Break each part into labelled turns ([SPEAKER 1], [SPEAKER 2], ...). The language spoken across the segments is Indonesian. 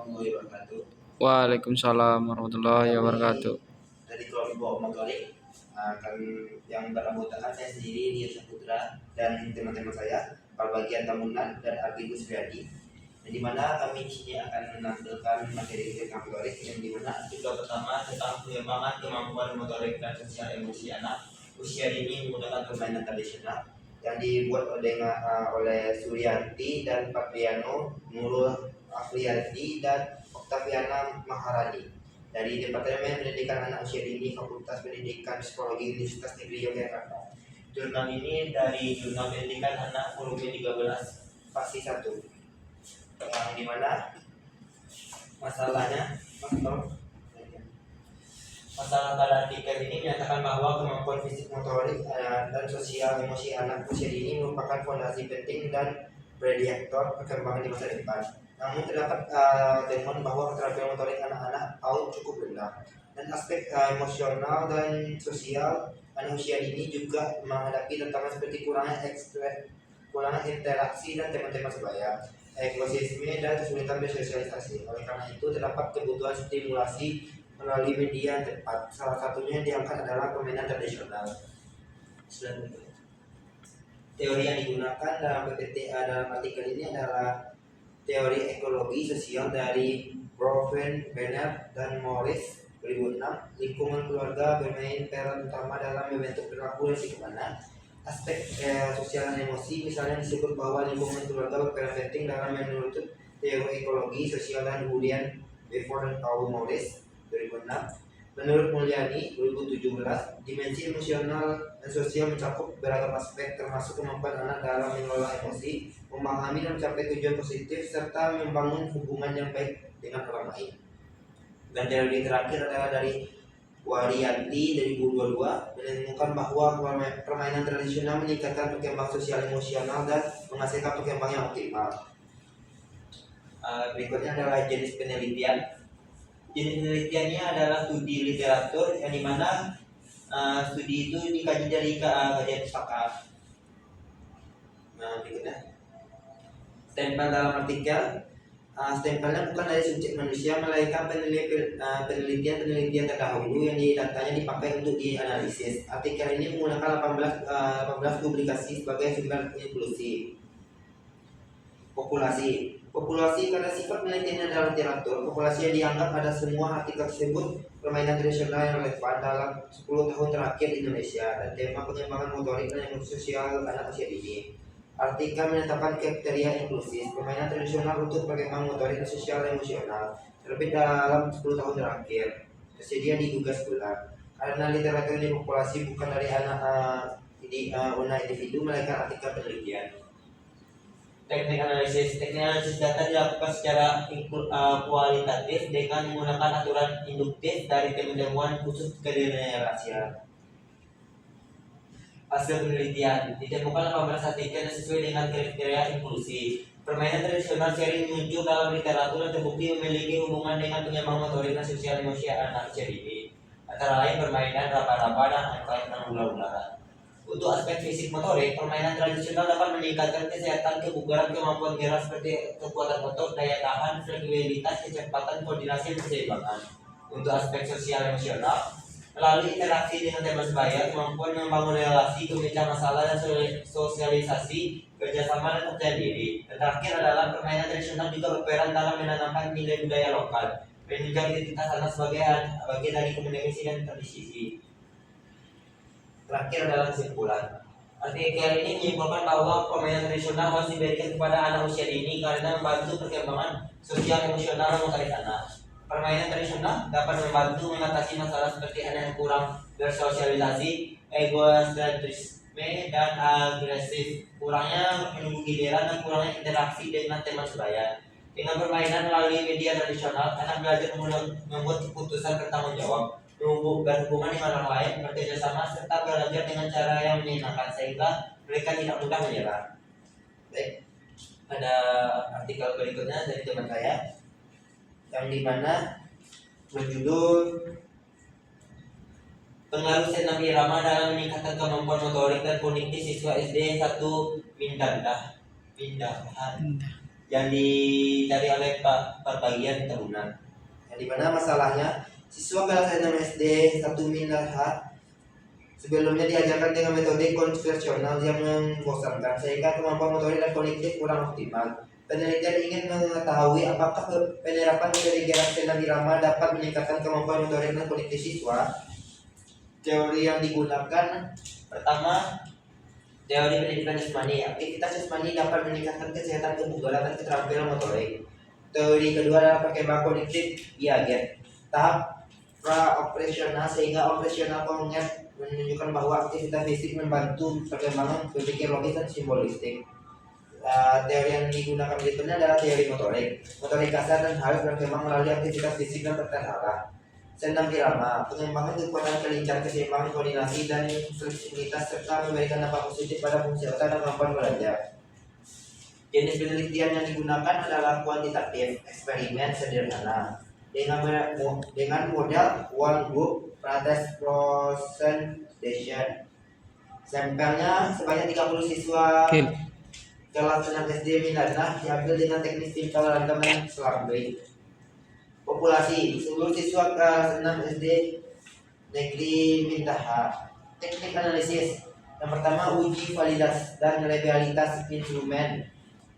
[SPEAKER 1] warahmatullahi wabarakatuh.
[SPEAKER 2] Waalaikumsalam warahmatullahi wabarakatuh.
[SPEAKER 1] Dari kelompok motorik akan yang beranggotakan saya sendiri, Nia Saputra, dan teman-teman saya, Pak Bagian Tamunan dan Ardi Gusriadi. Yang dimana kami di sini akan menampilkan materi tentang motorik, yang dimana tugas pertama tentang pengembangan kemampuan motorik dan sosial emosi anak usia dini menggunakan permainan tradisional yang dibuat oleh Suryanti dan Patriano, Nurul Afriyadi dan Oktaviana Maharani dari Departemen Pendidikan Anak Usia Dini Fakultas Pendidikan Psikologi Universitas Negeri Yogyakarta. Jurnal ini dari Jurnal Pendidikan Anak volume 13 Fasi 1, yang dimana masalahnya masalah pada artikel ini menyatakan bahwa kemampuan fisik motorik dan sosial emosi anak usia dini merupakan fondasi penting dan prediktor perkembangan di masa depan. Namun terdapat temuan bahwa keterampilan motorik anak-anak PAUD cukup rendah, dan aspek emosional dan sosial anak usia dini juga menghadapi tantangan seperti kurangnya interaksi dan teman-teman sebaya, egosisme dan kesulitan bersosialisasi. Oleh karena itu terdapat kebutuhan stimulasi melalui media yang tepat. Salah satunya yang diangkat adalah permainan tradisional. Selanjutnya, teori yang digunakan dalam PPTA dalam artikel ini adalah teori ekologi sosial dari Broven, Bennett, dan Morris 2006. Lingkungan keluarga bermain peran utama dalam membentuk perilaku dan sikap. Aspek sosial dan emosi misalnya disebut bahwa lingkungan keluarga berperan penting dalam menurut teori ekologi sosial dan kemudian Before dan Paul Morris 2006. Menurut Mulyani 2017, dimensi emosional dan sosial mencakup beragam aspek termasuk kemampuan anak dalam mengelola emosi, memahami dan mencapai tujuan positif, serta membangun hubungan yang baik dengan orang lain. Dan teori terakhir adalah dari Warianti dari 2022 menemukan bahwa permainan tradisional meningkatkan perkembangan sosial emosional dan menghasilkan perkembangan yang optimal. Berikutnya adalah jenis penelitian. Jenis penelitiannya adalah studi literatur, yang dimana studi itu dikaji dari kajian pustaka. Berikutnya stempel dalam artikel. Stempelnya bukan dari subjek manusia, melainkan penelitian terdahulu yang datanya dipakai untuk dianalisis. Artikel ini menggunakan 18 publikasi sebagai sumber inklusi. Populasi karena sifat penelitiannya dalam literatur, populasi yang dianggap pada semua artikel tersebut permainan tradisional yang relevan dalam 10 tahun terakhir di Indonesia, dan tema pengembangan motorik dan emosi sosial anak usia dini. Artikel menyatakan kriteria inklusif permainan tradisional untuk perkembangan motorik dan sosial emosional terbit dalam 10 tahun terakhir, tersedia di Google Scholar. Karena literatur ini populasi bukan dari anak individu, melainkan artikel penelitian. Teknik analisis data dilakukan secara kualitatif dengan menggunakan aturan induktif dari temuan khusus kegenerasian. Hasil penelitian ditemukan 18 artikel yang sesuai dengan kriteria inklusi. Permainan tradisional sering muncul dalam literatur dan terbukti memiliki hubungan dengan pengembangan motorik dan sosial emosi anak usia dini, antara lain permainan raba-raba dan angkat ular-ularan. Untuk aspek fisik motorik, permainan tradisional dapat meningkatkan kesehatan, kebugaran, kemampuan gerak seperti kekuatan otot, daya tahan, fleksibilitas, kecepatan, koordinasi, dan keseimbangan. Untuk aspek sosial emosional, melalui interaksi dengan teman sebaya, kemampuan membangun relasi, memecah masalah, dan sosialisasi, kerjasama, dan percaya diri. Dan terakhir adalah permainan tradisional juga berperan dalam menanamkan nilai budaya lokal, menunjukkan identitas anak sebagai bagian dari komunikasi dan tradisi. Terakhir adalah kesimpulan. Artikel ini menyimpulkan bahwa permainan tradisional harus diberikan kepada anak usia dini karena membantu perkembangan sosial emosional dan motorik anak. Permainan tradisional dapat membantu mengatasi masalah seperti anak yang kurang bersosialisasi, egosentrisme, dan agresif, kurangnya menunggu giliran, dan kurangnya interaksi dengan teman sebaya. Dengan permainan melalui media tradisional, anak belajar membuat keputusan bertanggung jawab, berhubungan dengan orang lain, bekerja sama, serta belajar dengan cara yang menyenangkan sehingga mereka tidak mudah menyerah. Baik, ada artikel berikutnya dari teman saya yang dimana berjudul pengaruh senam irama dalam meningkatkan kemampuan motorik dan kognitif siswa SD 1 Mindahan. yang dicari oleh perbagian tahunan. Yang dimana masalahnya siswa kelas 6 SD 1 Minarha sebelumnya diajarkan dengan metode konvensional yang membosankan sehingga kemampuan motorik dan kognitif kurang optimal. Penelitian ingin mengetahui apakah penerapan metode gerak senam irama dapat meningkatkan kemampuan motorik dan kognitif siswa. Teori yang digunakan pertama, teori pendidikan jasmani. Aktivitas jasmani dapat meningkatkan kesehatan kebugaran dan keterampilan motorik. Teori kedua adalah perkembangan kognitif Piaget. Tahap pra-operasional sehingga operasional kognitif menunjukkan bahwa aktivitas fisik membantu perkembangan berpikir logis dan simbolistik. Teori yang digunakan berikutnya adalah teori motorik. Motorik kasar dan halus berkembang melalui aktivitas fisik dan terarah. Senam irama, pengembangan kekuatan kelincahan, keseimbangan, koordinasi, dan fleksibilitas serta memberikan dampak positif pada fungsi otak dan kemampuan belajar. Jenis penelitian yang digunakan adalah kuantitatif, eksperimen sederhana dengan model one group pretest presentation. Sampelnya sebanyak 30 siswa kelas 6 SD Mindanah diambil dengan teknik simpel random dan slumberg. Populasi seluruh siswa kelas 6 SD negeri Mindanah. Teknik analisis yang pertama uji validitas dan reliabilitas instrumen.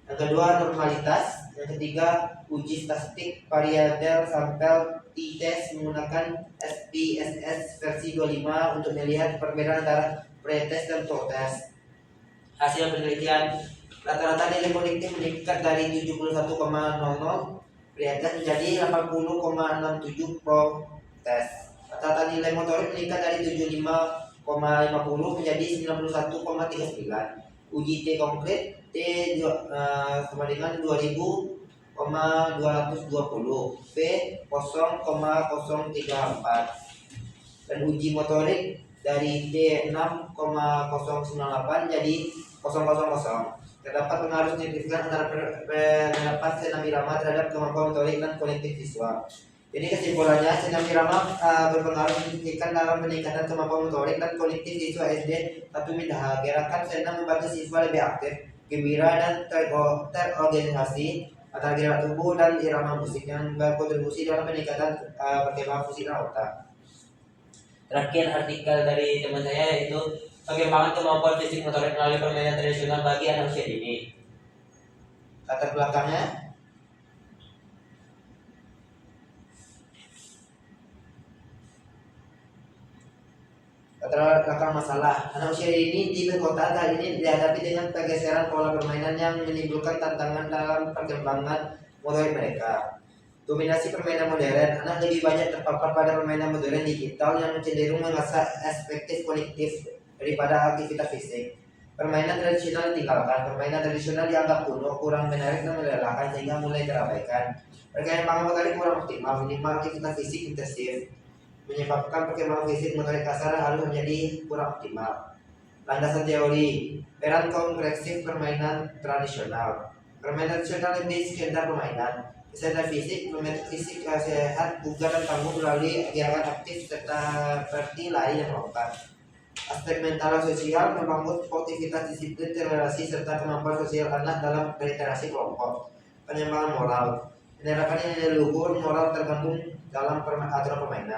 [SPEAKER 1] Yang kedua normalitas. Yang ketiga uji statistik variabel sampel t-test menggunakan SPSS versi 25 untuk melihat perbedaan antara pretest dan post-test. Hasil penelitian rata-rata nilai kognitif meningkat dari 71,00 pretest menjadi 80,67 pro-test. Rata-rata nilai motorik meningkat dari 75,50 menjadi 91,39. Uji T konkret T sama dengan 2000,220 P 0,034 dan uji motorik dari D 6,098 jadi 000. Terdapat pengaruh signifikan antara penerapan senam irama terhadap kemampuan motorik dan kognitif siswa. Jadi kesimpulannya, senam irama berpengaruh signifikan dalam peningkatan kemampuan motorik dan kognitif siswa SD 1 Mindanah. Gerakan senam membantu siswa lebih aktif, gembira, dan terorganisasi antara gerak tubuh dan irama musik yang berkontribusi dalam peningkatan perkembangan fungsi dan otak. Terakhir artikel dari teman saya yaitu pengembangan kemampuan fisik motorik melalui permainan tradisional bagi anak usia dini. Latar belakangnya, latar belakang masalah anak usia dini di kota kali ini dihadapi dengan pergeseran pola permainan yang menimbulkan tantangan dalam perkembangan motorik mereka. Dominasi permainan modern, anak lebih banyak terpapar pada permainan modern digital yang cenderung mengasah aspektif kognitif daripada aktivitas fisik. Permainan tradisional ditinggalkan. Permainan tradisional dianggap kuno, kurang menarik dan melelahkan sehingga mulai terabaikan. Perkembangan motorik kurang optimal, minimal aktivitas fisik intensif, menyebabkan perkembangan fisik motorik kasar harus menjadi kurang optimal. Landasan teori, peran kompleks permainan tradisional. Permainan tradisional lebih sekedar permainan. Kesehatan fisik, bermain fisik sehat, bugar dan tangguh melalui gerakan aktif serta seperti lari dan lompat. Aspek mental dan sosial, membangun sportivitas, disiplin, toleransi, serta kemampuan sosial anak dalam berinteraksi kelompok. Pengembangan moral, penerapan nilai luhur moral tergantung dalam aturan permainan.